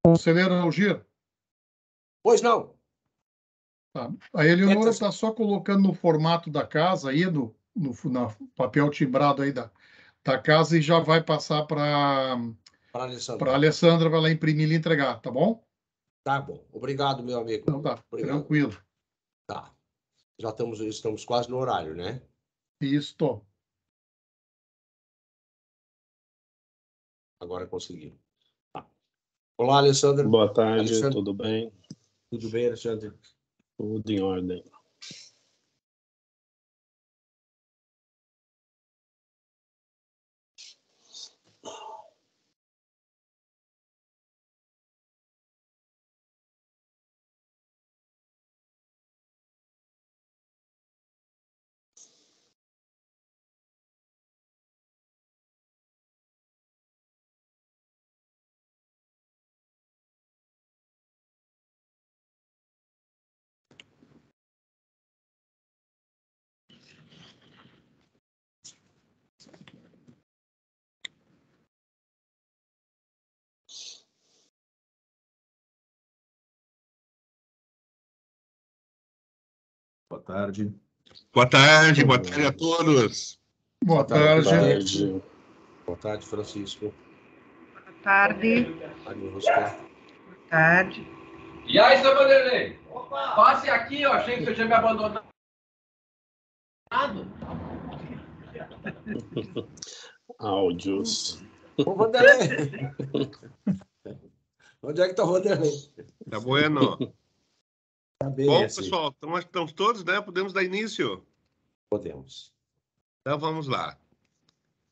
Conselheiro Algir. Pois não. Tá. A Eleonora está só colocando no formato da casa, aí no papel timbrado aí da casa, e já vai passar para a Alessandra, vai lá imprimir e entregar, tá bom? Tá bom. Obrigado, meu amigo. Então tá, obrigado. Tranquilo. Tá. Já estamos quase no horário, né? Isso. Agora consegui. Tá. Olá, Alessandra. Boa tarde, Alexandre. Tudo bem? Tudo bem, Alexandre? Tudo em ordem. Boa tarde. Boa tarde a todos. Boa tarde. Boa tarde, Francisco. Boa tarde. Boa tarde. E aí, seu Vanderlei? Passe aqui, eu achei que você tinha me abandonado. Áudios. Ô, Vanderlei. Onde é que está o Vanderlei? Tá bueno. Tá bem, bom, assim. pessoal, estamos todos, né? Podemos dar início? Podemos. Então, vamos lá.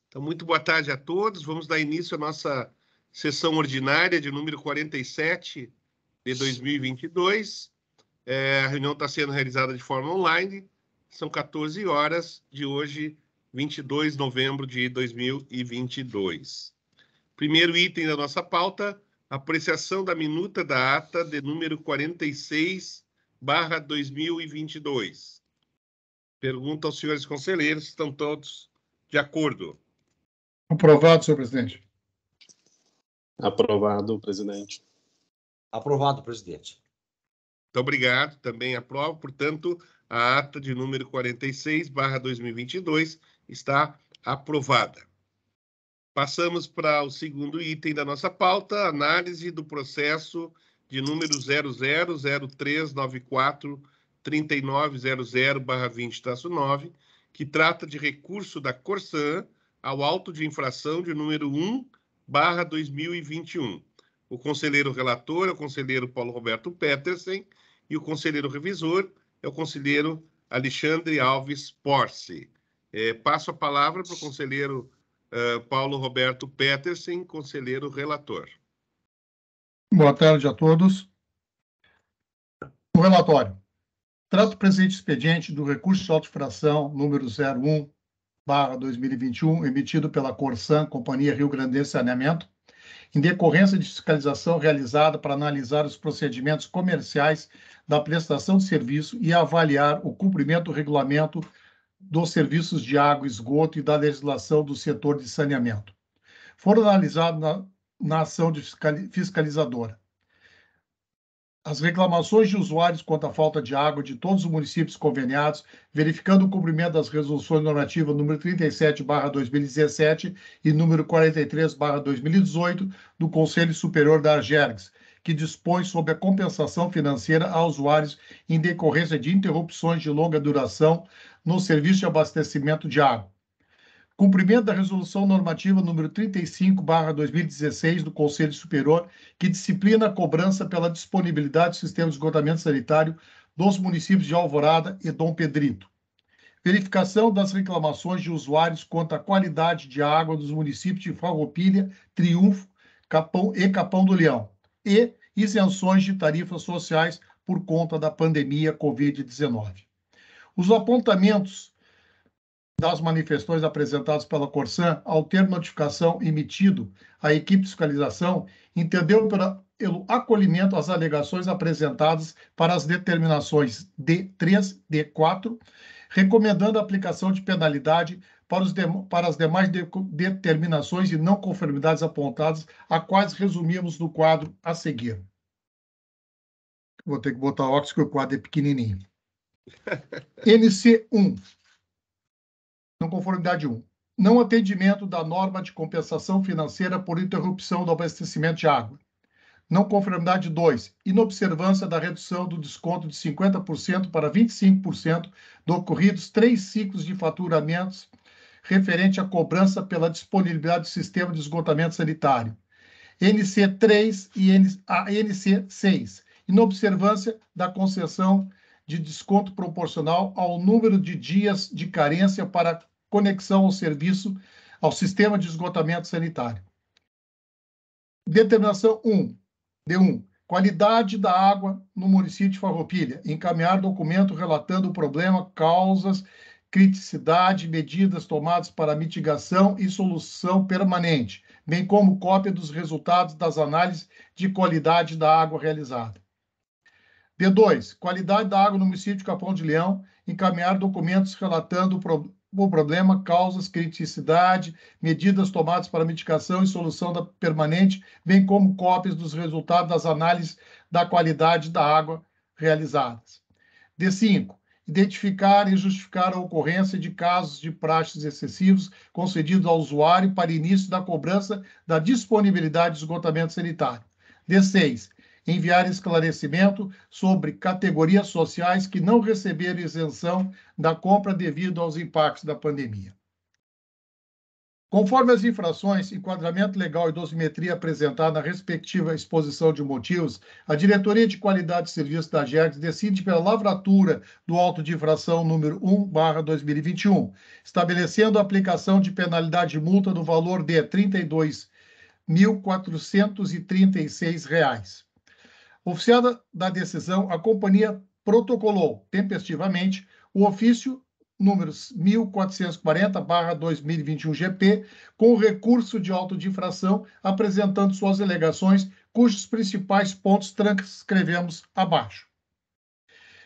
Então, muito boa tarde a todos. Vamos dar início à nossa sessão ordinária de número 47 de 2022. A reunião está sendo realizada de forma online. São 14 horas de hoje, 22 de novembro de 2022. Primeiro item da nossa pauta, apreciação da minuta da ata de número 46/2022. Pergunto aos senhores conselheiros se estão todos de acordo. Aprovado, senhor presidente. Aprovado, presidente. Aprovado, presidente. Muito obrigado, também aprovo. Portanto, a ata de número 46/2022 está aprovada. Passamos para o segundo item da nossa pauta, análise do processo de número 0003943900/20-9, que trata de recurso da Corsan ao auto de infração de número 1/2021. O conselheiro relator é o conselheiro Paulo Roberto Petersen e o conselheiro revisor é o conselheiro Alexandre Alves Porce. Passo a palavra para o conselheiro Paulo Roberto Petersen, conselheiro relator. Boa tarde a todos. O relatório. Trata o presente expediente do recurso de auto-infração número 01/2021, emitido pela Corsan, Companhia Rio Grandense Saneamento, em decorrência de fiscalização realizada para analisar os procedimentos comerciais da prestação de serviço e avaliar o cumprimento do regulamento dos serviços de água e esgoto e da legislação do setor de saneamento. Foram analisados na ação de fiscalizadora as reclamações de usuários quanto à falta de água de todos os municípios conveniados, verificando o cumprimento das resoluções normativas número 37/2017 e número 43/2018 do Conselho Superior da AGERGS, que dispõe sobre a compensação financeira a usuários em decorrência de interrupções de longa duração no serviço de abastecimento de água. Cumprimento da resolução normativa número 35/2016 do Conselho Superior, que disciplina a cobrança pela disponibilidade do sistema de esgotamento sanitário dos municípios de Alvorada e Dom Pedrito. Verificação das reclamações de usuários quanto à qualidade de água dos municípios de Farroupilha, Triunfo e Capão do Leão. E isenções de tarifas sociais por conta da pandemia Covid-19. Os apontamentos das manifestações apresentadas pela Corsan, ao ter notificação emitido à equipe de fiscalização, entendeu pelo acolhimento às alegações apresentadas para as determinações D3, D4, recomendando a aplicação de penalidade para as demais determinações e não conformidades apontadas, a quais resumimos no quadro a seguir. Vou ter que botar óculos, porque o quadro é pequenininho. NC1. Não conformidade 1. Não atendimento da norma de compensação financeira por interrupção do abastecimento de água. Não conformidade 2. Inobservância da redução do desconto de 50% para 25% do ocorridos 3 ciclos de faturamentos referente à cobrança pela disponibilidade do sistema de esgotamento sanitário. NC3 e NC6. Inobservância da concessão de desconto proporcional ao número de dias de carência para conexão ao serviço, ao sistema de esgotamento sanitário. Determinação 1. D1. Qualidade da água no município de Farroupilha. Encaminhar documento relatando o problema, causas, criticidade, medidas tomadas para mitigação e solução permanente, bem como cópia dos resultados das análises de qualidade da água realizada. D2. Qualidade da água no município de Capão de Leão. Encaminhar documentos relatando o problema, causas, criticidade, medidas tomadas para mitigação e solução permanente, bem como cópias dos resultados das análises da qualidade da água realizadas. D5. Identificar e justificar a ocorrência de casos de praxes excessivos concedidos ao usuário para início da cobrança da disponibilidade de esgotamento sanitário. D6. Enviar esclarecimento sobre categorias sociais que não receberam isenção da compra devido aos impactos da pandemia. Conforme as infrações, enquadramento legal e dosimetria apresentada na respectiva exposição de motivos, a Diretoria de Qualidade de Serviço da AGERGS decide pela lavratura do auto de infração número 1/2021, estabelecendo a aplicação de penalidade de multa no valor de R$ 32.436. Oficiada da decisão, a companhia protocolou tempestivamente o ofício número 1440/2021 GP, com o recurso de auto de infração, apresentando suas alegações, cujos principais pontos transcrevemos abaixo.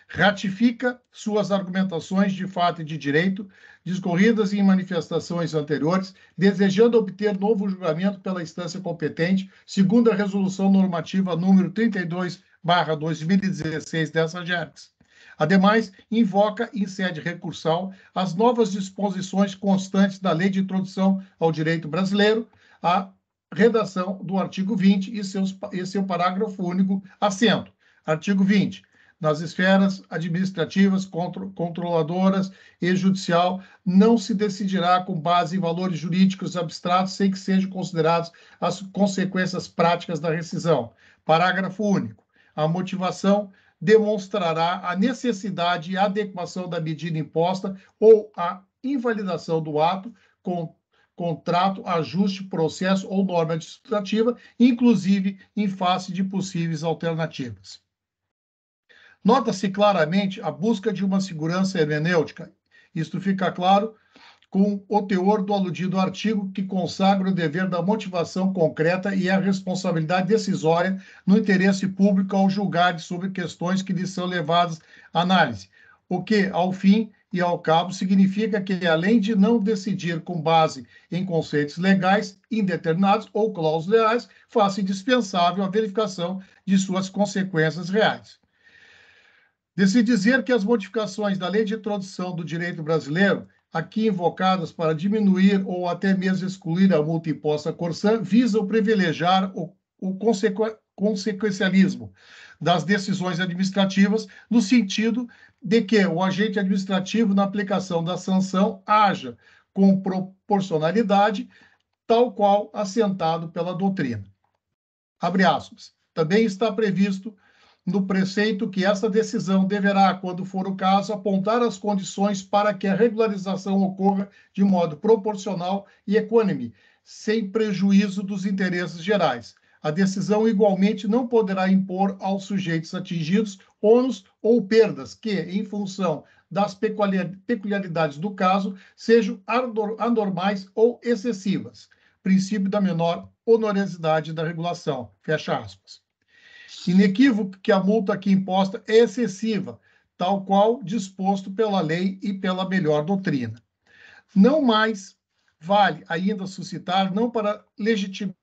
Ratifica suas argumentações de fato e de direito, discorridas em manifestações anteriores, desejando obter novo julgamento pela instância competente, segundo a resolução normativa número 32/2016 dessa AGERGS. Ademais, invoca em sede recursal as novas disposições constantes da Lei de Introdução ao Direito Brasileiro, a redação do artigo 20 e seu parágrafo único assento. Artigo 20. Nas esferas administrativas, controladoras e judicial, não se decidirá com base em valores jurídicos abstratos sem que sejam consideradas as consequências práticas da rescisão. Parágrafo único. A motivação demonstrará a necessidade e adequação da medida imposta ou a invalidação do ato, contrato, ajuste, processo ou norma administrativa, inclusive em face de possíveis alternativas. Nota-se claramente a busca de uma segurança hermenêutica. Isto fica claro com o teor do aludido artigo, que consagra o dever da motivação concreta e a responsabilidade decisória no interesse público ao julgar sobre questões que lhe são levadas à análise, o que, ao fim e ao cabo, significa que, além de não decidir com base em conceitos legais indeterminados ou cláusulas legais, faça indispensável a verificação de suas consequências reais. De se dizer que as modificações da Lei de Introdução do Direito Brasileiro, aqui invocadas para diminuir ou até mesmo excluir a multa imposta à Corsan, visam privilegiar o consequencialismo das decisões administrativas, no sentido de que o agente administrativo, na aplicação da sanção, haja com proporcionalidade, tal qual assentado pela doutrina. Abre aspas. Também está previsto no preceito que essa decisão deverá, quando for o caso, apontar as condições para que a regularização ocorra de modo proporcional e equânime, sem prejuízo dos interesses gerais. A decisão igualmente não poderá impor aos sujeitos atingidos ônus ou perdas que, em função das peculiaridades do caso, sejam anormais ou excessivas. Princípio da menor onerosidade da regulação. Fecha aspas. Inequívoco que a multa aqui imposta é excessiva, tal qual disposto pela lei e pela melhor doutrina. Não mais vale ainda suscitar, não para legitimar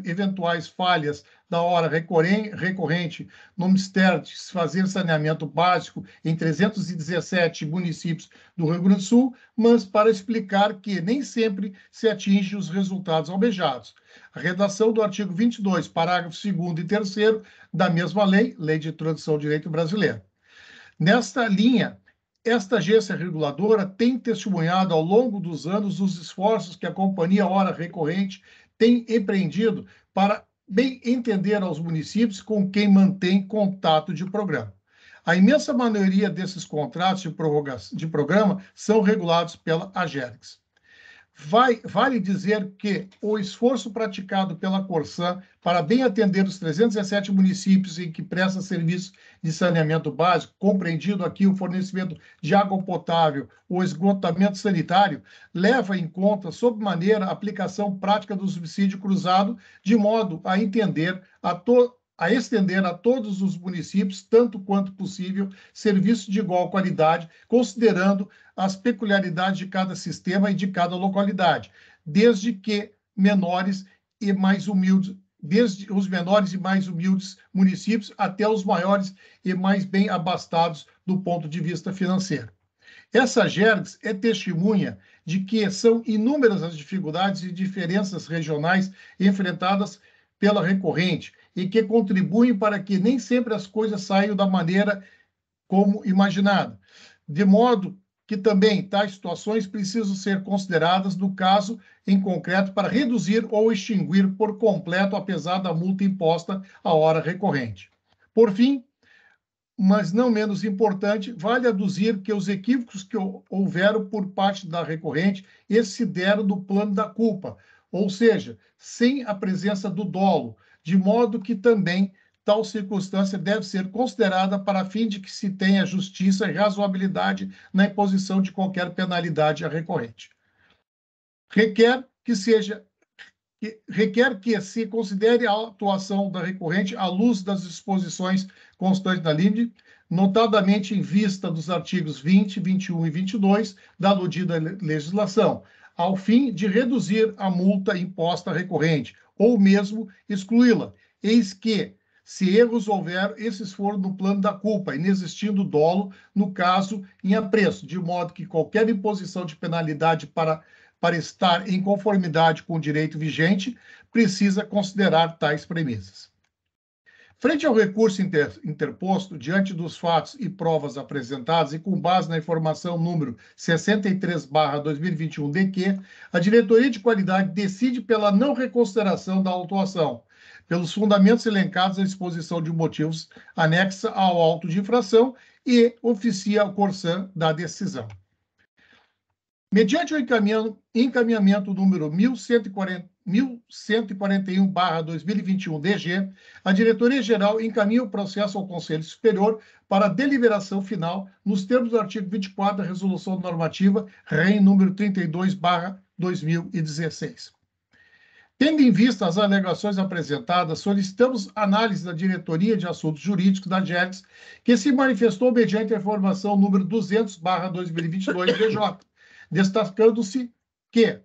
eventuais falhas da hora recorrente no mistério de se fazer saneamento básico em 317 municípios do Rio Grande do Sul, mas para explicar que nem sempre se atinge os resultados almejados. A redação do artigo 22, parágrafo 2º e 3º da mesma lei, Lei de Introdução ao Direito Brasileiro. Nesta linha, esta agência reguladora tem testemunhado ao longo dos anos os esforços que a Companhia Hora Recorrente tem empreendido para bem entender aos municípios com quem mantém contato de programa. A imensa maioria desses contratos de programa são regulados pela Agergs. Vale dizer que o esforço praticado pela Corsan para bem atender os 317 municípios em que presta serviço de saneamento básico, compreendido aqui o fornecimento de água potável, o esgotamento sanitário, leva em conta, sob maneira, a aplicação prática do subsídio cruzado, de modo a estender a todos os municípios, tanto quanto possível, serviços de igual qualidade, considerando as peculiaridades de cada sistema e de cada localidade, desde os menores e mais humildes municípios até os maiores e mais bem abastados do ponto de vista financeiro. Essa Agergs é testemunha de que são inúmeras as dificuldades e diferenças regionais enfrentadas pela recorrente e que contribuem para que nem sempre as coisas saiam da maneira como imaginada, de modo que também tais situações precisam ser consideradas no caso em concreto para reduzir ou extinguir por completo a pesada multa imposta à hora recorrente. Por fim, mas não menos importante, vale aduzir que os equívocos que houveram por parte da recorrente, esses se deram no plano da culpa, ou seja, sem a presença do dolo, de modo que também tal circunstância deve ser considerada para fim de que se tenha justiça e razoabilidade na imposição de qualquer penalidade à recorrente. Requer que se considere a atuação da recorrente à luz das disposições constantes da LINDE, notadamente em vista dos artigos 20, 21 e 22 da aludida legislação, ao fim de reduzir a multa imposta à recorrente, ou mesmo excluí-la. Eis que, se erros houver, esses foram no plano da culpa, inexistindo dolo, no caso, em apreço, de modo que qualquer imposição de penalidade para estar em conformidade com o direito vigente, precisa considerar tais premissas. Frente ao recurso interposto, diante dos fatos e provas apresentados e com base na informação número 63/2021 de que a Diretoria de Qualidade decide pela não reconsideração da autuação, pelos fundamentos elencados na exposição de motivos anexa ao auto de infração e oficia ao Corsan da decisão. Mediante o encaminhamento número 1141/2021 DG, a Diretoria-Geral encaminha o processo ao Conselho Superior para deliberação final nos termos do artigo 24 da Resolução Normativa REN número 32/2016. Tendo em vista as alegações apresentadas, solicitamos análise da Diretoria de Assuntos Jurídicos da Agergs, que se manifestou mediante a informação número 200/2022 DJ, destacando-se que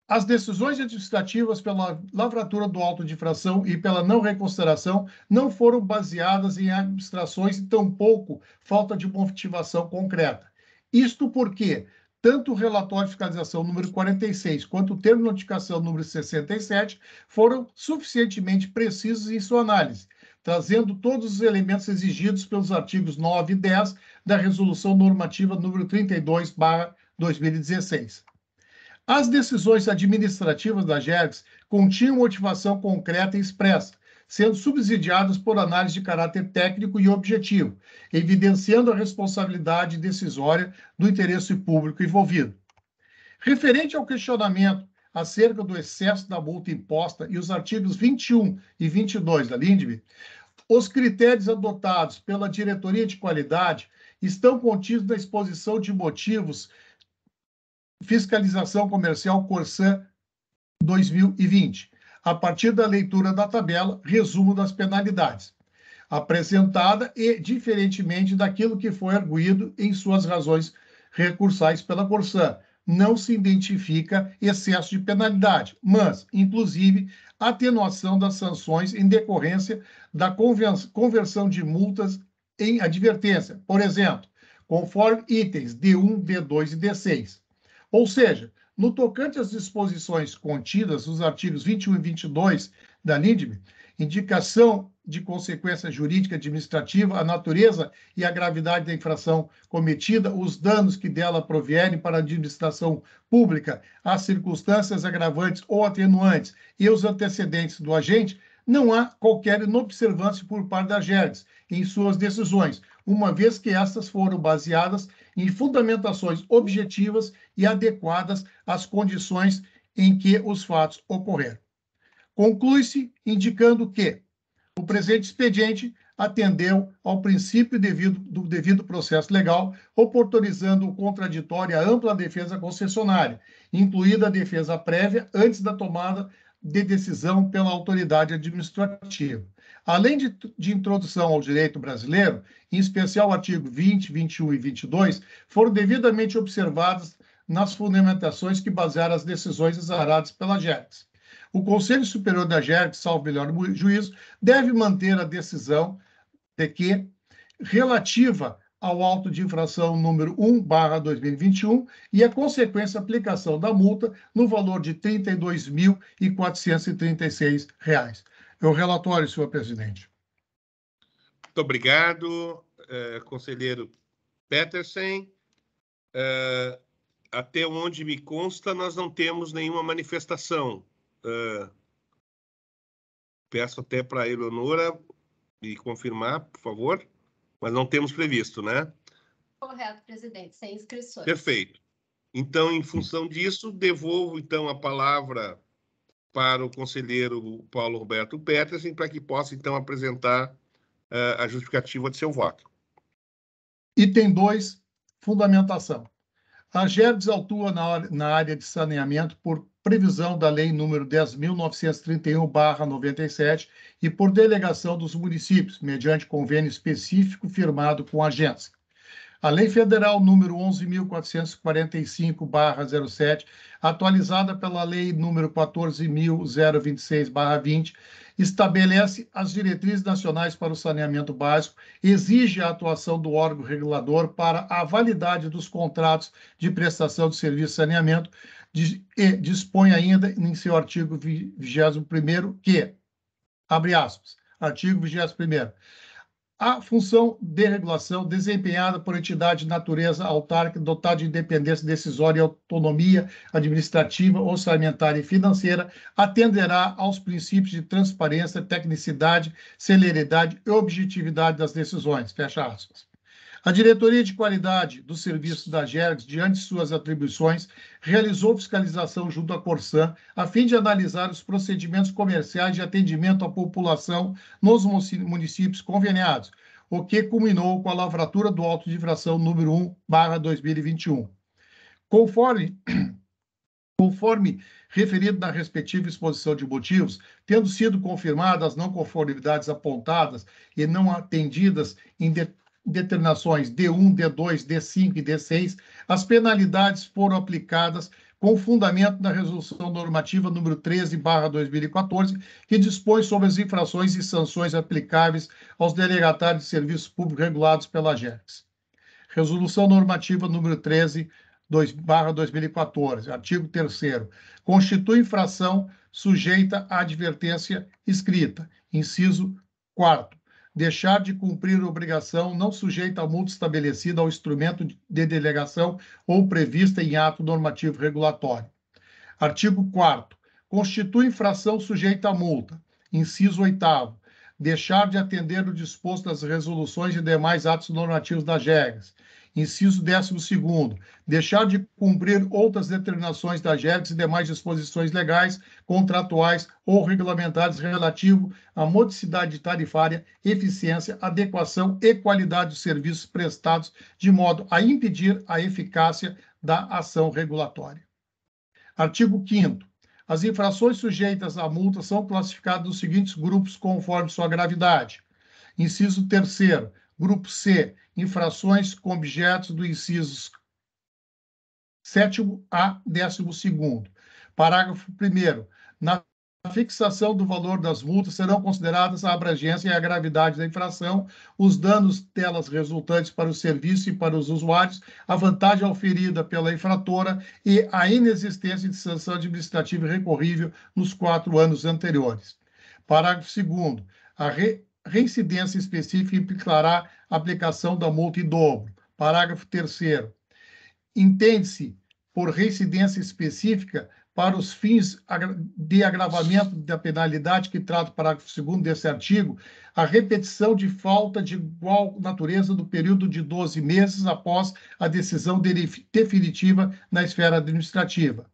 as decisões administrativas pela lavratura do auto de infração e pela não reconsideração não foram baseadas em abstrações e tampouco falta de motivação concreta. Isto porque tanto o relatório de fiscalização número 46 quanto o termo de notificação número 67 foram suficientemente precisos em sua análise, trazendo todos os elementos exigidos pelos artigos 9 e 10 da Resolução Normativa número 32/2016. As decisões administrativas da Agergs continham motivação concreta e expressa, sendo subsidiadas por análise de caráter técnico e objetivo, evidenciando a responsabilidade decisória do interesse público envolvido. Referente ao questionamento acerca do excesso da multa imposta e os artigos 21 e 22 da LINDB, os critérios adotados pela Diretoria de Qualidade estão contidos na exposição de motivos Fiscalização Comercial Corsan 2020, a partir da leitura da tabela, resumo das penalidades, apresentada e diferentemente daquilo que foi arguído em suas razões recursais pela Corsan. Não se identifica excesso de penalidade, mas, inclusive, atenuação das sanções em decorrência da conversão de multas em advertência, por exemplo, conforme itens D1, D2 e D6. Ou seja, no tocante às disposições contidas nos artigos 21 e 22 da LINDB, indicação de consequência jurídica administrativa, a natureza e a gravidade da infração cometida, os danos que dela provierem para a administração pública, as circunstâncias agravantes ou atenuantes e os antecedentes do agente, não há qualquer inobservância por parte da GERGS em suas decisões, uma vez que estas foram baseadas em fundamentações objetivas e adequadas às condições em que os fatos ocorreram. Conclui-se indicando que o presente expediente atendeu ao princípio do devido processo legal, oportunizando o contraditório e a ampla defesa concessionária, incluída a defesa prévia antes da tomada de decisão pela autoridade administrativa. Além de introdução ao direito brasileiro, em especial o artigo 20, 21 e 22, foram devidamente observadas nas fundamentações que basearam as decisões exaradas pela GERGS. O Conselho Superior da GERGS, salvo melhor juízo, deve manter a decisão de que, relativa ao auto de infração número 1/2021 e a consequência aplicação da multa no valor de R$ 32.436. É o relatório, senhor presidente. Muito obrigado, conselheiro Petersen. Até onde me consta, nós não temos nenhuma manifestação. Peço até para a Eleonora me confirmar, por favor, mas não temos previsto, né? Correto, presidente, sem inscrições. Perfeito. Então, em função disso, devolvo, então, a palavra para o conselheiro Paulo Roberto Petersen, para que possa, então, apresentar a justificativa de seu voto. Item 2, fundamentação. A GERGS atua na área de saneamento por previsão da Lei nº 10.931/97 e por delegação dos municípios, mediante convênio específico firmado com a agência. A Lei Federal nº 11.445/07, atualizada pela Lei nº 14.026/20, estabelece as diretrizes nacionais para o saneamento básico, exige a atuação do órgão regulador para a validade dos contratos de prestação de serviço de saneamento e dispõe ainda em seu artigo 21º que, abre aspas, artigo 21º, a função de regulação desempenhada por entidade de natureza autárquica dotada de independência decisória e autonomia administrativa, orçamentária e financeira atenderá aos princípios de transparência, tecnicidade, celeridade e objetividade das decisões. Fecha aspas. A Diretoria de Qualidade dos Serviços da GERGS, diante de suas atribuições, realizou fiscalização junto à Corsan, a fim de analisar os procedimentos comerciais de atendimento à população nos municípios conveniados, o que culminou com a lavratura do auto de infração número 1/2021. Conforme referido na respectiva exposição de motivos, tendo sido confirmadas as não conformidades apontadas e não atendidas em determinações D1, D2, D5 e D6, as penalidades foram aplicadas com fundamento na Resolução Normativa número 13/2014, que dispõe sobre as infrações e sanções aplicáveis aos delegatários de serviços públicos regulados pela GERGS. Resolução Normativa número 13/2014, artigo 3º, constitui infração sujeita à advertência escrita. Inciso 4º. Deixar de cumprir obrigação não sujeita a multa estabelecida ao instrumento de delegação ou prevista em ato normativo regulatório. Artigo 4º. Constitui infração sujeita a multa. Inciso 8º. Deixar de atender o disposto das resoluções e demais atos normativos da GERGS. Inciso 12º. Deixar de cumprir outras determinações da GERGS e demais disposições legais, contratuais ou regulamentares relativo à modicidade tarifária, eficiência, adequação e qualidade dos serviços prestados, de modo a impedir a eficácia da ação regulatória. Artigo 5º. As infrações sujeitas à multa são classificadas nos seguintes grupos conforme sua gravidade. Inciso 3º. Grupo C, infrações com objetos do incisos 7º a 12º. Parágrafo 1º. Na fixação do valor das multas serão consideradas a abrangência e a gravidade da infração, os danos delas resultantes para o serviço e para os usuários, a vantagem oferida pela infratora e a inexistência de sanção administrativa recorrível nos 4 anos anteriores. Parágrafo 2º. A reincidência específica implicará a aplicação da multa em dobro. Parágrafo 3º. Entende-se por reincidência específica para os fins de agravamento da penalidade que trata o parágrafo 2º desse artigo, a repetição de falta de igual natureza do período de 12 meses após a decisão definitiva na esfera administrativa.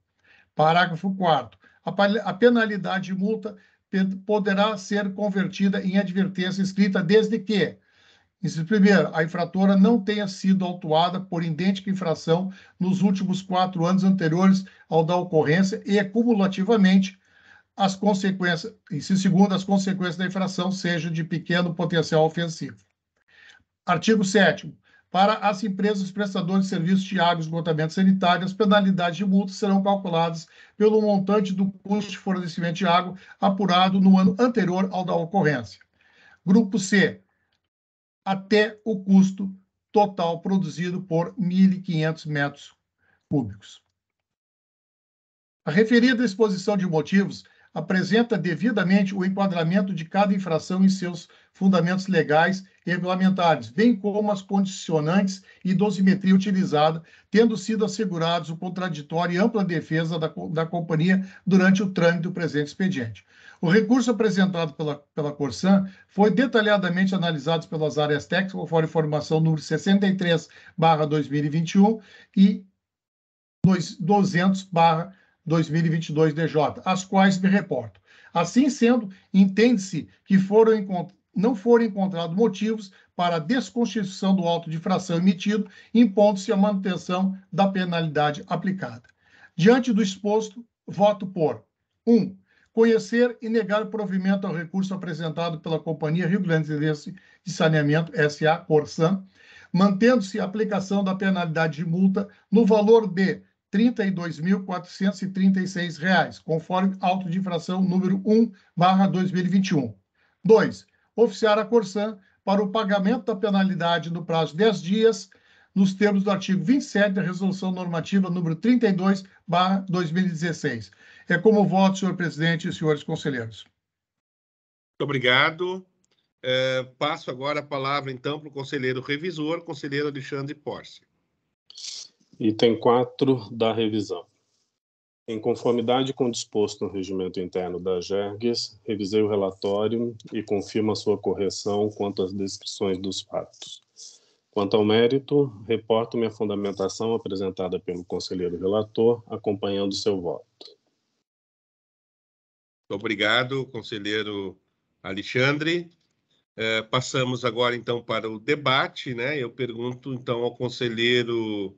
Parágrafo 4º. A penalidade de multa poderá ser convertida em advertência escrita desde que, primeiro, a infratora não tenha sido autuada por idêntica infração nos últimos 4 anos anteriores ao da ocorrência e, cumulativamente, as consequências, e se segundo, as consequências da infração sejam de pequeno potencial ofensivo. Artigo 7º. Para as empresas prestadoras de serviços de água e esgotamento sanitário, as penalidades de multa serão calculadas pelo montante do custo de fornecimento de água apurado no ano anterior ao da ocorrência. Grupo C. Até o custo total produzido por 1.500 metros cúbicos. A referida exposição de motivos apresenta devidamente o enquadramento de cada infração em seus fundamentos legais e regulamentares, bem como as condicionantes e dosimetria utilizada, tendo sido assegurados o contraditório e ampla defesa da companhia durante o trâmite do presente expediente. O recurso apresentado pela Corsan foi detalhadamente analisado pelas áreas técnicas, conforme informação número 63/2021 e 200/2022 DJ, às quais me reporto. Assim sendo, entende-se que não foram encontrados motivos para a desconstituição do auto de infração emitido, impondo-se a manutenção da penalidade aplicada. Diante do exposto, voto por 1. Conhecer e negar provimento ao recurso apresentado pela Companhia Rio Grandense de Saneamento, S.A. Corsan, mantendo-se a aplicação da penalidade de multa no valor de R$ 32.436, conforme auto de infração número 1/2021. 2. Oficiar a Corsan para o pagamento da penalidade no prazo de 10 dias, nos termos do artigo 27 da Resolução Normativa número 32/2016. É como voto, senhor presidente e senhores conselheiros. Muito obrigado. Passo agora a palavra, então, para o conselheiro revisor, conselheiro Alexandre Porce. Item 4 da revisão. Em conformidade com o disposto no regimento interno da GERGS, revisei o relatório e confirmo a sua correção quanto às descrições dos fatos. Quanto ao mérito, reporto minha fundamentação apresentada pelo conselheiro relator, acompanhando seu voto. Muito obrigado, conselheiro Alexandre. Passamos agora, então, para o debate, né? Eu pergunto, então, ao conselheiro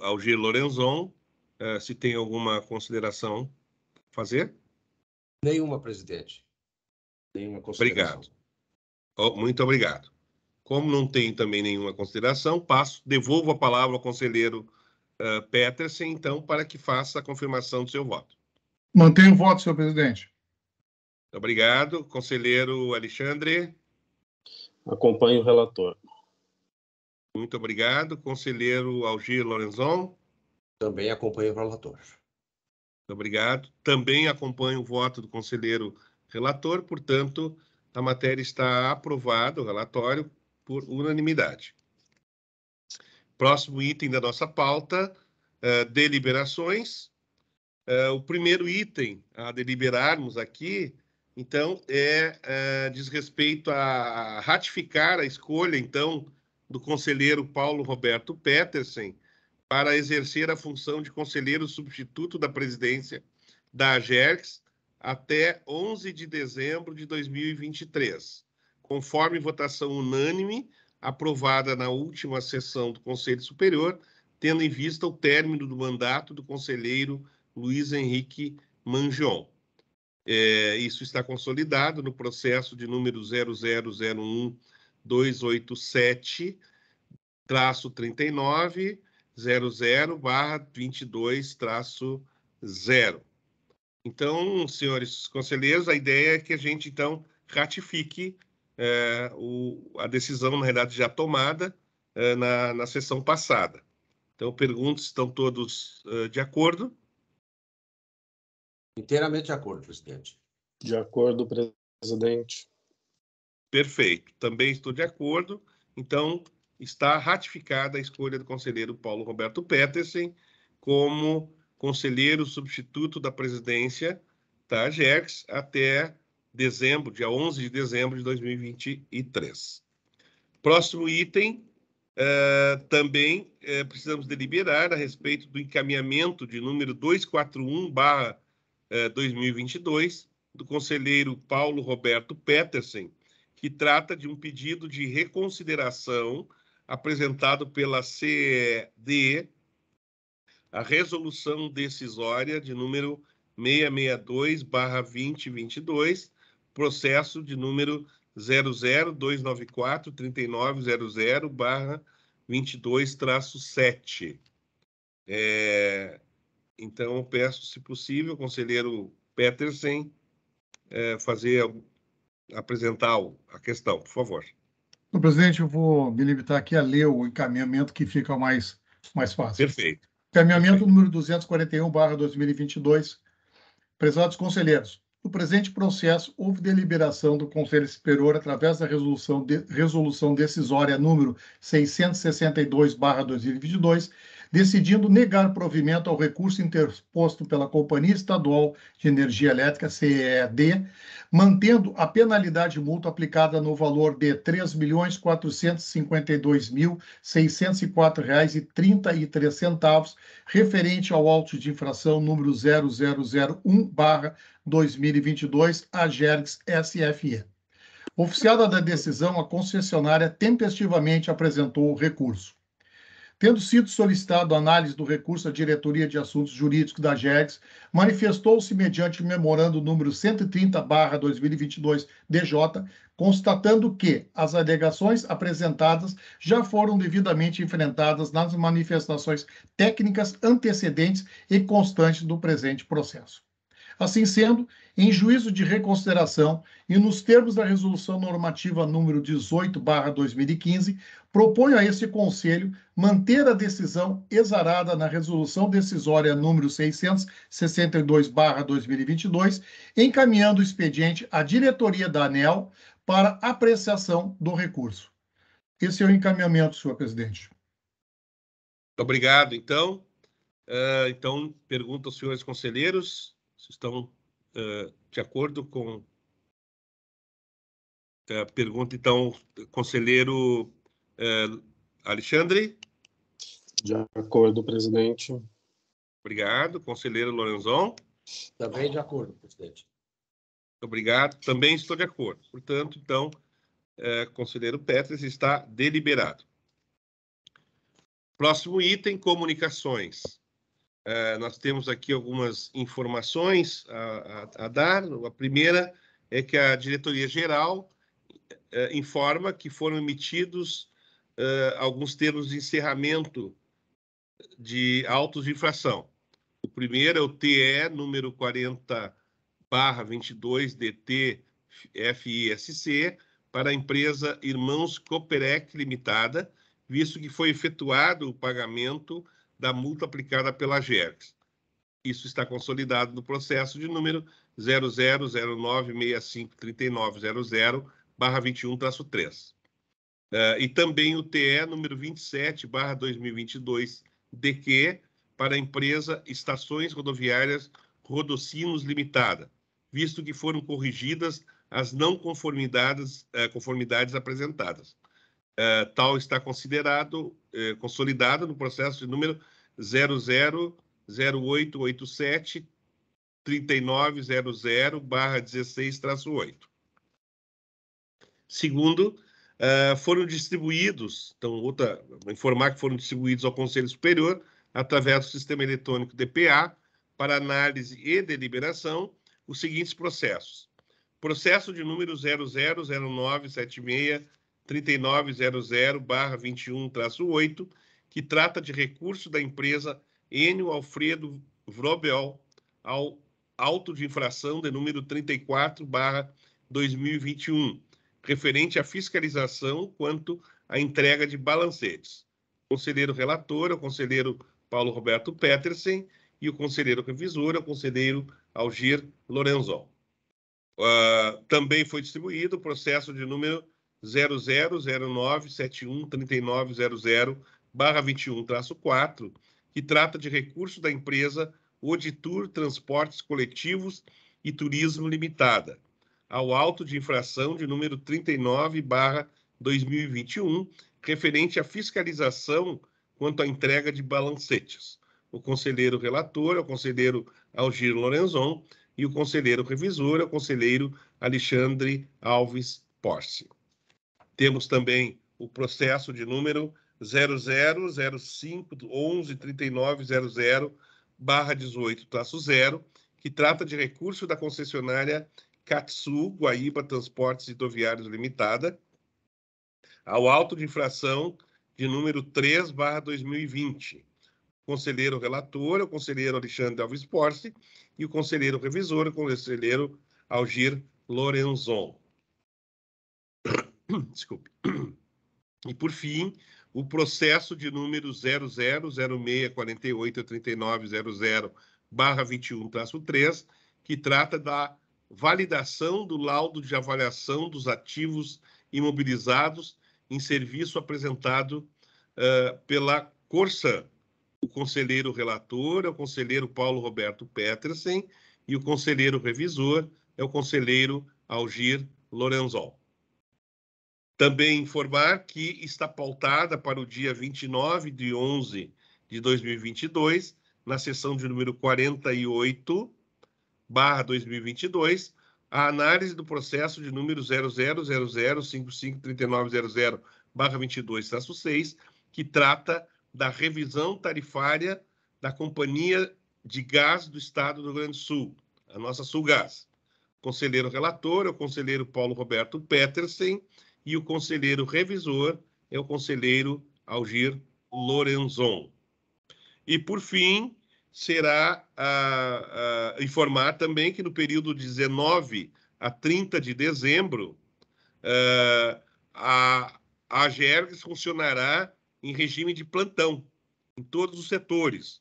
Algir Lorenzon se tem alguma consideração a fazer. Nenhuma, presidente. Nenhuma consideração. Obrigado. Muito obrigado. Como não tem também nenhuma consideração, devolvo a palavra ao conselheiro Petersen, então, para que faça a confirmação do seu voto. Mantenho o voto, senhor presidente. Muito obrigado. Conselheiro Alexandre. Acompanho o relator. Muito obrigado. Conselheiro Algir Lorenzon. Também acompanho o relator. Muito obrigado. Também acompanho o voto do conselheiro relator, portanto, a matéria está aprovada, o relatório, por unanimidade. Próximo item da nossa pauta, deliberações. O primeiro item a deliberarmos aqui, então, diz respeito a ratificar a escolha, então, do conselheiro Paulo Roberto Petersen para exercer a função de conselheiro substituto da presidência da AGERGS até 11 de dezembro de 2023, conforme votação unânime aprovada na última sessão do Conselho Superior, tendo em vista o término do mandato do conselheiro Luiz Henrique Mangion. Isso está consolidado no processo de número 0001287-39, 00/22-0. Então, senhores conselheiros, a ideia é que a gente, então, ratifique a decisão, na realidade, já tomada na sessão passada. Então, pergunto se estão todos de acordo. Inteiramente de acordo, presidente. De acordo, presidente. Perfeito. Também estou de acordo. Então, está ratificada a escolha do conselheiro Paulo Roberto Petersen como conselheiro substituto da presidência da AGERGS até dezembro, dia 11 de dezembro de 2023. Próximo item, também precisamos deliberar a respeito do encaminhamento de número 241/2022 do conselheiro Paulo Roberto Petersen, que trata de um pedido de reconsideração apresentado pela CED, a resolução decisória de número 662/2022, processo de número 00294-3900/22-7. Então, eu peço, se possível, conselheiro Petersen, apresentar a questão, por favor. Então, presidente, eu vou me limitar aqui a ler o encaminhamento que fica mais fácil. Perfeito. Encaminhamento número 241/2022. Prezados conselheiros, no presente processo, houve deliberação do Conselho Superior através da resolução decisória número 662/2022, decidindo negar provimento ao recurso interposto pela Companhia Estadual de Energia Elétrica, CED, mantendo a penalidade multa aplicada no valor de R$ 3.452.604,33, referente ao auto de infração número 0001/2022, AGERGS SFE. Oficiada da decisão, a concessionária tempestivamente apresentou o recurso. Tendo sido solicitado a análise do recurso à Diretoria de Assuntos Jurídicos da AGERGS, manifestou-se mediante o memorando número 130/2022 DJ, constatando que as alegações apresentadas já foram devidamente enfrentadas nas manifestações técnicas antecedentes e constantes do presente processo. Assim sendo, em juízo de reconsideração e nos termos da Resolução Normativa número 18/2015, proponho a este Conselho manter a decisão exarada na Resolução Decisória número 662/2022, encaminhando o expediente à diretoria da ANEEL para apreciação do recurso. Esse é o encaminhamento, senhor presidente. Muito obrigado, então. Então, pergunto aos senhores conselheiros se estão de acordo com a pergunta. Então, conselheiro Alexandre? De acordo, presidente. Obrigado. Conselheiro Lorenzon? Também de acordo, presidente. Obrigado. Também estou de acordo. Portanto, então, conselheiro Petersen está deliberado. Próximo item, comunicações. Nós temos aqui algumas informações a dar. A primeira é que a Diretoria-Geral informa que foram emitidos alguns termos de encerramento de autos de infração. O primeiro é o TE número 40/22 DT FISC para a empresa Irmãos Cooperec Limitada, visto que foi efetuado o pagamento da multa aplicada pela AGERGS. Isso está consolidado no processo de número 0009653900/21-3. E também o TE número 27/2022 DQ para a empresa Estações Rodoviárias Rodocinos Limitada, visto que foram corrigidas as não conformidades apresentadas. Tal está considerado consolidado no processo de número 000887-3900/16-8. Segundo, foram distribuídos, então, informar que foram distribuídos ao Conselho Superior, através do sistema eletrônico DPA, para análise e deliberação, os seguintes processos. Processo de número 000976-3900/21-8, que trata de recurso da empresa Enio Alfredo Vrobel ao auto de infração de número 34/2021, referente à fiscalização quanto à entrega de balancetes. O conselheiro relator é o conselheiro Paulo Roberto Petersen e o conselheiro revisor é o conselheiro Algir Lorenzon. Também foi distribuído o processo de número 0009713900/21-4, que trata de recurso da empresa Oditur Transportes Coletivos e Turismo Limitada, ao auto de infração de número 39/2021, referente à fiscalização quanto à entrega de balancetes. O conselheiro relator é o conselheiro Algir Lorenzon e o conselheiro revisor é o conselheiro Alexandre Alves Porce. Temos também o processo de número 0005113900/18-0, que trata de recurso da concessionária Katsu Guaíba Transportes Rodoviários Limitada, ao auto de infração de número 3/2020. O conselheiro relator é o conselheiro Alexandre Alves Porce e o conselheiro revisor é o conselheiro Algir Lorenzon. Desculpe. E, por fim, o processo de número 0006483900/21-3, que trata da validação do laudo de avaliação dos ativos imobilizados em serviço apresentado pela Corsan. O conselheiro relator é o conselheiro Paulo Roberto Petersen e o conselheiro revisor é o conselheiro Algir Lorenzon. Também informar que está pautada para o dia 29/11/2022, na sessão de número 48/2022, a análise do processo de número 0000553900/22-6, que trata da revisão tarifária da Companhia de Gás do Estado do Rio Grande do Sul, a nossa Sulgás. O conselheiro relator é o conselheiro Paulo Roberto Petersen e o conselheiro revisor é o conselheiro Algir Lorenzon. E, por fim, será informar também que no período de 19 a 30 de dezembro, a Gergs funcionará em regime de plantão, em todos os setores,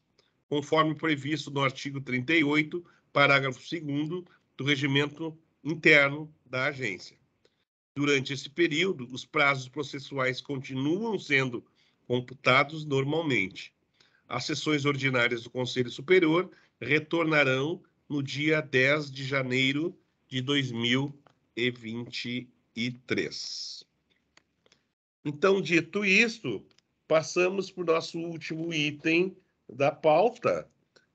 conforme previsto no artigo 38, parágrafo 2º do regimento interno da agência. Durante esse período, os prazos processuais continuam sendo computados normalmente. As sessões ordinárias do Conselho Superior retornarão no dia 10 de janeiro de 2023. Então, dito isto, passamos para o nosso último item da pauta,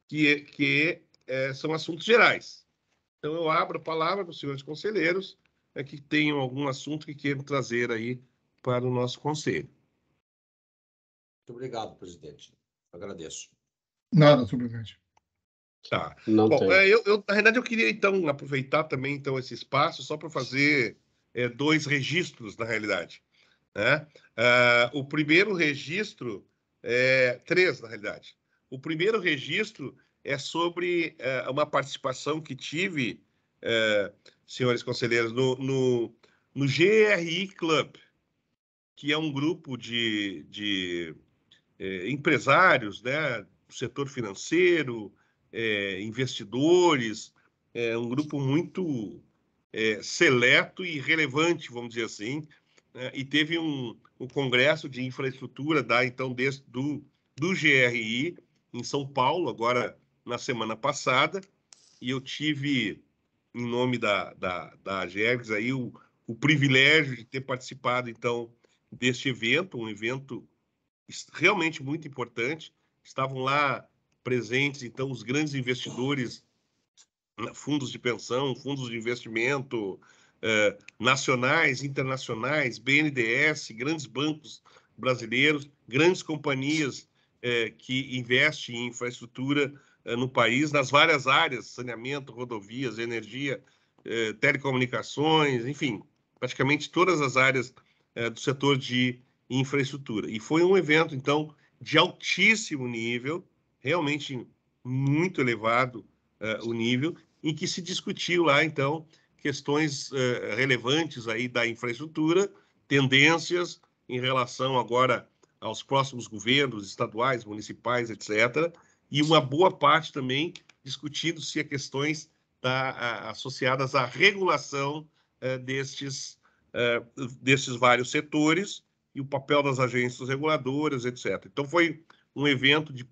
que são assuntos gerais. Então, eu abro a palavra para os senhores conselheiros que tenham algum assunto que queiram trazer aí para o nosso conselho. Muito obrigado, presidente. Agradeço. Nada, senhor presidente. Tá. Não Bom, tem. na realidade, eu queria, então, aproveitar também então, esse espaço só para fazer 2 registros, na realidade. Né? O primeiro registro, 3, na realidade. O primeiro registro é sobre uma participação que tive, senhores conselheiros, no GRI Club, que é um grupo de empresários, né, do setor financeiro, investidores, um grupo muito seleto e relevante, vamos dizer assim, e teve um congresso de infraestrutura do GRI em São Paulo, agora na semana passada, e eu tive, em nome da Gergs, aí, o privilégio de ter participado, então, deste evento, um evento realmente muito importante. Estavam lá presentes, então, os grandes investidores, fundos de pensão, fundos de investimento, nacionais, internacionais, BNDES, grandes bancos brasileiros, grandes companhias que investem em infraestrutura no país, nas várias áreas, saneamento, rodovias, energia, telecomunicações, enfim, praticamente todas as áreas do setor de infraestrutura. E foi um evento, então, de altíssimo nível, realmente muito elevado o nível, em que se discutiu lá, então, questões relevantes aí da infraestrutura, tendências em relação agora aos próximos governos estaduais, municipais, etc., e uma boa parte também discutindo-se questões associadas à regulação destes vários setores e o papel das agências reguladoras, etc. Então, foi um evento de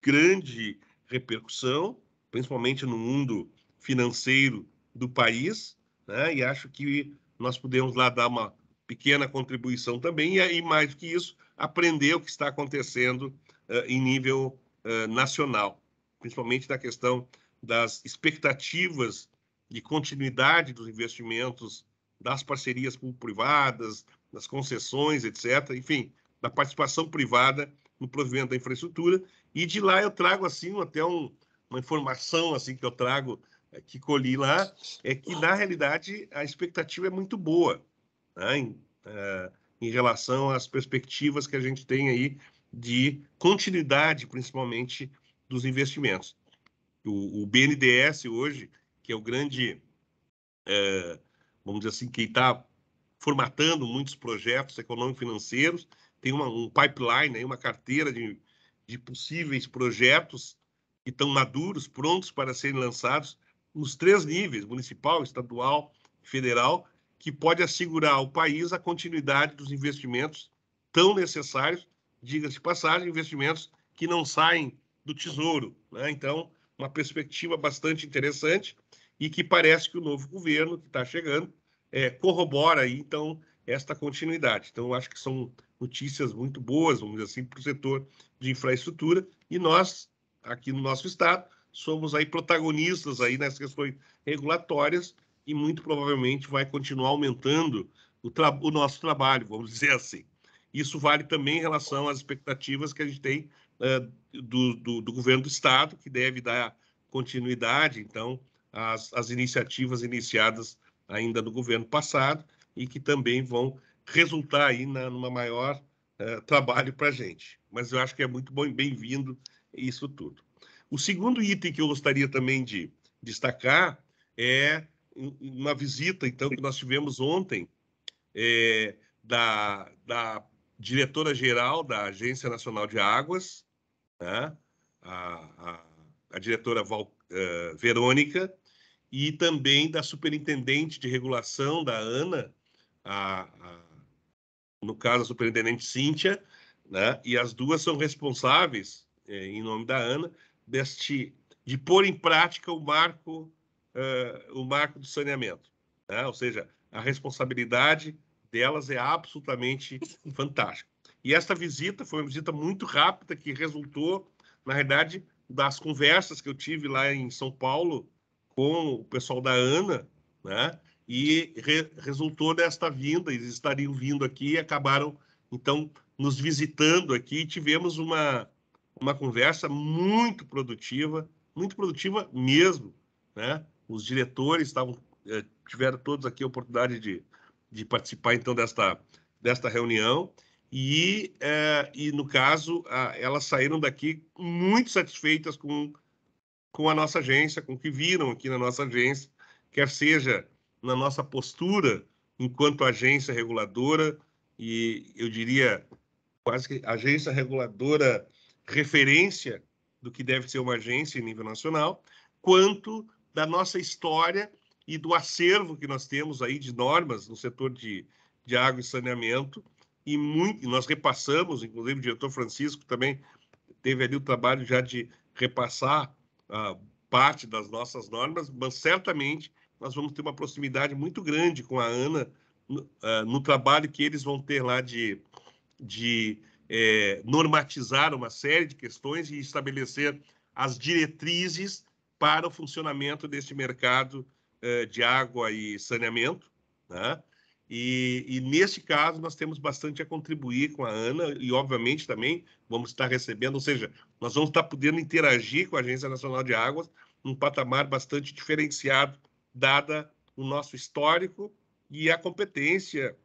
grande repercussão, principalmente no mundo financeiro do país, né? E acho que nós podemos lá dar uma pequena contribuição também, e mais do que isso, aprender o que está acontecendo em nível nacional, principalmente na questão das expectativas de continuidade dos investimentos, das parcerias público-privadas, das concessões, etc., enfim, da participação privada no provimento da infraestrutura. E de lá eu trago assim até uma informação assim que eu trago, que colhi lá, é que na realidade a expectativa é muito boa, né, em relação às perspectivas que a gente tem aí de continuidade, principalmente dos investimentos. O BNDES hoje, que é o grande, vamos dizer assim, que está formatando muitos projetos econômico-financeiros, tem um pipeline, aí, uma carteira de possíveis projetos que estão maduros, prontos para serem lançados nos 3 níveis, municipal, estadual, federal, que pode assegurar ao país a continuidade dos investimentos tão necessários, diga-se de passagem, investimentos que não saem do tesouro, né? Então, uma perspectiva bastante interessante e que parece que o novo governo que está chegando corrobora aí, então, esta continuidade. Então, eu acho que são notícias muito boas, vamos dizer assim, para o setor de infraestrutura, e nós, aqui no nosso estado, somos aí protagonistas aí nessas questões regulatórias e muito provavelmente vai continuar aumentando o nosso trabalho, vamos dizer assim. Isso vale também em relação às expectativas que a gente tem do governo do estado, que deve dar continuidade, então, às iniciativas iniciadas ainda no governo passado e que também vão resultar aí numa maior trabalho para a gente. Mas eu acho que é muito bem-vindo isso tudo. O segundo item que eu gostaria também de destacar é uma visita, então, que nós tivemos ontem da diretora-geral da Agência Nacional de Águas, né? a diretora Verônica, e também da superintendente de regulação da ANA, no caso, a superintendente Cíntia, né? E as duas são responsáveis, em nome da ANA, de pôr em prática o marco do saneamento, né? Ou seja, a responsabilidade delas é absolutamente fantástica. E esta visita foi uma visita muito rápida que resultou, na verdade, das conversas que eu tive lá em São Paulo com o pessoal da ANA, né? E resultou desta vinda, eles estariam vindo aqui e acabaram, então, nos visitando aqui. Tivemos uma conversa muito produtiva mesmo, né? Os diretores tiveram todos aqui a oportunidade de participar, então, desta reunião. E, no caso, elas saíram daqui muito satisfeitas com a nossa agência, com o que viram aqui na nossa agência, quer seja na nossa postura enquanto agência reguladora, e eu diria quase que agência reguladora referência do que deve ser uma agência em nível nacional, quanto da nossa história e do acervo que nós temos aí de normas no setor de água e saneamento, e nós repassamos, inclusive o diretor Francisco também teve ali o trabalho já de repassar parte das nossas normas, mas certamente nós vamos ter uma proximidade muito grande com a ANA no trabalho que eles vão ter lá de normatizar uma série de questões e estabelecer as diretrizes para o funcionamento deste mercado de água e saneamento, né? E neste caso, nós temos bastante a contribuir com a ANA e, obviamente, também vamos estar recebendo, ou seja, nós vamos estar podendo interagir com a Agência Nacional de Águas num patamar bastante diferenciado, dada o nosso histórico e a competência,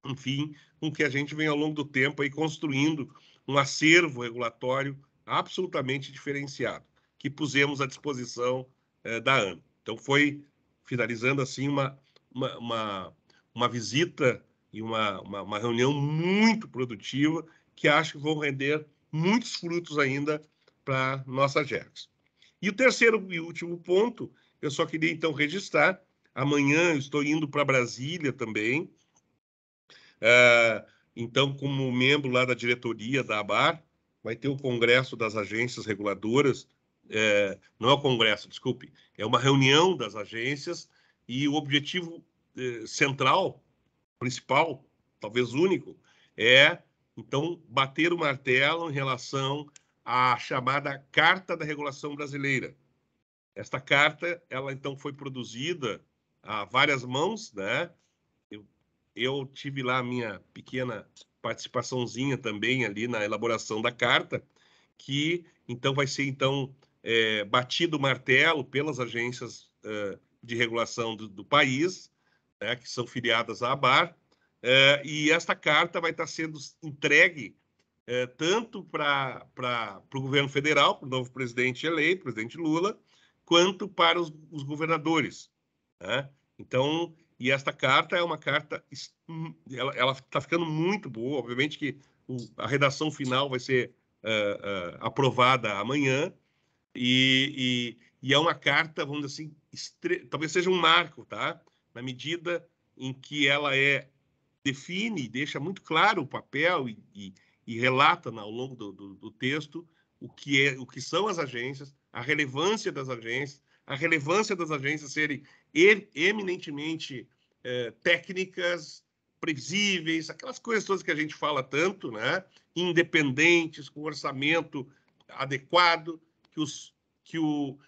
enfim, com que a gente vem ao longo do tempo aí construindo um acervo regulatório absolutamente diferenciado, que pusemos à disposição da ANA. Então, foi, finalizando assim, uma visita e uma reunião muito produtiva, que acho que vão render muitos frutos ainda para nossa GERGS. E o terceiro e último ponto, eu só queria, então, registrar. Amanhã eu estou indo para Brasília também. Então, como membro lá da diretoria da ABAR, vai ter o Congresso das Agências Reguladoras. Não é o Congresso, desculpe. É uma reunião das agências e o objetivo central, principal, talvez único, é, então, bater o martelo em relação à chamada Carta da Regulação Brasileira. Esta carta, ela, então, foi produzida a várias mãos, né? Eu tive lá a minha pequena participaçãozinha também ali na elaboração da carta, que, então, vai ser, então, batido o martelo pelas agências de regulação do país, né, que são filiadas à ABAR, e esta carta vai estar sendo entregue tanto para o governo federal, para o novo presidente eleito, presidente Lula, quanto para os governadores. Né? Então, e esta carta é uma carta, ela está ficando muito boa, obviamente que a redação final vai ser aprovada amanhã, e é uma carta, vamos dizer assim, talvez seja um marco, tá? Na medida em que ela define e deixa muito claro o papel e relata ao longo do texto o que são as agências, a relevância das agências serem eminentemente técnicas, previsíveis, aquelas coisas todas que a gente fala tanto, né? Independentes, com orçamento adequado, que o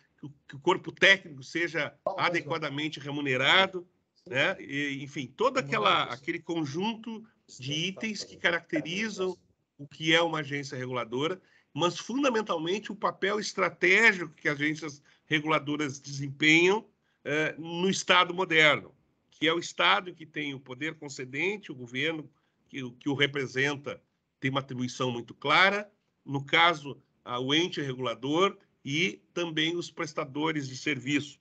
corpo técnico seja adequadamente remunerado, né? E, enfim, todo aquele conjunto de itens que caracterizam o que é uma agência reguladora, mas, fundamentalmente, o papel estratégico que as agências reguladoras desempenham no Estado moderno, que é o Estado que tem o poder concedente, o governo que o representa tem uma atribuição muito clara, no caso, o ente regulador e também os prestadores de serviço.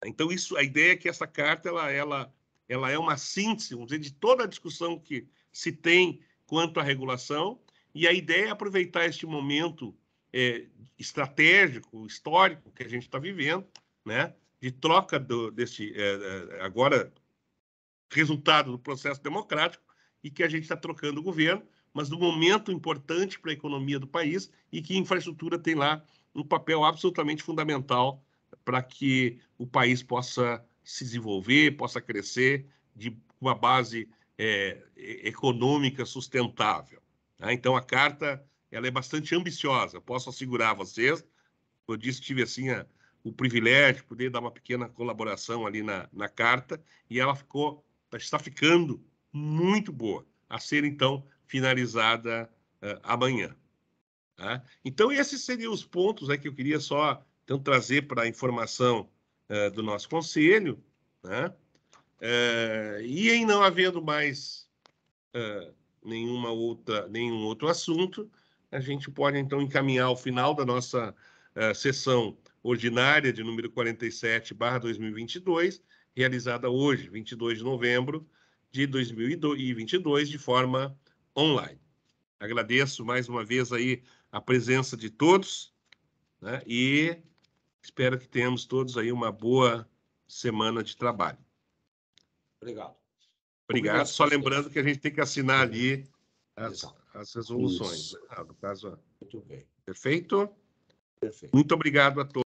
Então, a ideia é que essa carta ela é uma síntese, vamos dizer, de toda a discussão que se tem quanto à regulação, e a ideia é aproveitar este momento estratégico, histórico que a gente está vivendo, né, de troca desse, agora, resultado do processo democrático, e que a gente está trocando o governo, mas num momento importante para a economia do país, e que a infraestrutura tem lá um papel absolutamente fundamental para que o país possa se desenvolver, possa crescer de uma base econômica sustentável. Tá? Então, a carta ela é bastante ambiciosa. Posso assegurar a vocês, eu disse, tive assim o privilégio de poder dar uma pequena colaboração ali na carta, e ela está ficando muito boa, a ser, então, finalizada amanhã. Tá? Então, esses seriam os pontos que eu queria só então, trazer para a informação do nosso conselho, né? E em não havendo mais nenhum outro assunto, a gente pode, então, encaminhar ao final da nossa sessão ordinária de número 47/2022, realizada hoje, 22 de novembro de 2022, de forma online. Agradeço mais uma vez aí a presença de todos, né? E espero que tenhamos todos aí uma boa semana de trabalho. Obrigado. Obrigado. Só lembrando que a gente tem que assinar ali as resoluções. No caso, muito bem. Perfeito? Perfeito. Muito obrigado a todos.